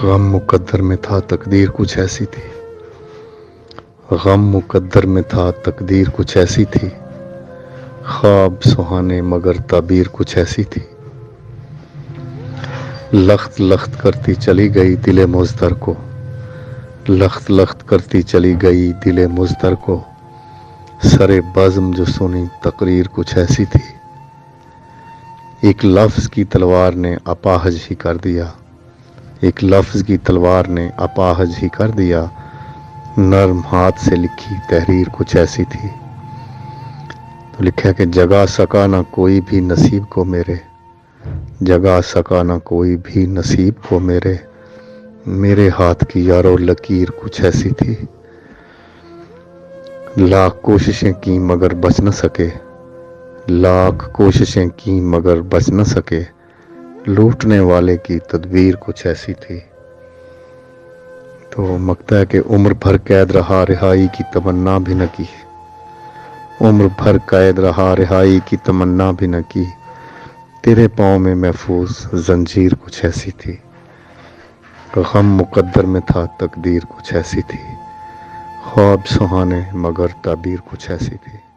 غم مقدر میں تھا تقدیر کچھ ایسی تھی، غم مقدر میں تھا تقدیر کچھ ایسی تھی، خواب سہانے مگر تعبیر کچھ ایسی تھی۔ لخت لخت کرتی چلی گئی دل مضطر کو، لخت لخت کرتی چلی گئی دل مضطر کو، سرے بزم جو سنی تقریر کچھ ایسی تھی۔ ایک لفظ کی تلوار نے اپاہج ہی کر دیا، ایک لفظ کی تلوار نے اپاہج ہی کر دیا، نرم ہاتھ سے لکھی تحریر کچھ ایسی تھی۔ تو لکھا کہ جگا سکا نہ کوئی بھی نصیب کو میرے، جگا سکا نہ کوئی بھی نصیب کو میرے، میرے ہاتھ کی یارو لکیر کچھ ایسی تھی۔ لاکھ کوششیں کی مگر بچ نہ سکے، لاکھ کوششیں کی مگر بچ نہ سکے، لوٹنے والے کی تدبیر کچھ ایسی تھی۔ تو مکتا ہے کہ عمر بھر قید رہا رہائی کی تمنا بھی نہ کی، عمر بھر قید رہا رہائی کی تمنا بھی نہ کی، تیرے پاؤں میں محفوظ زنجیر کچھ ایسی تھی۔ غم مقدر میں تھا تقدیر کچھ ایسی تھی، خواب سہانے مگر تعبیر کچھ ایسی تھی۔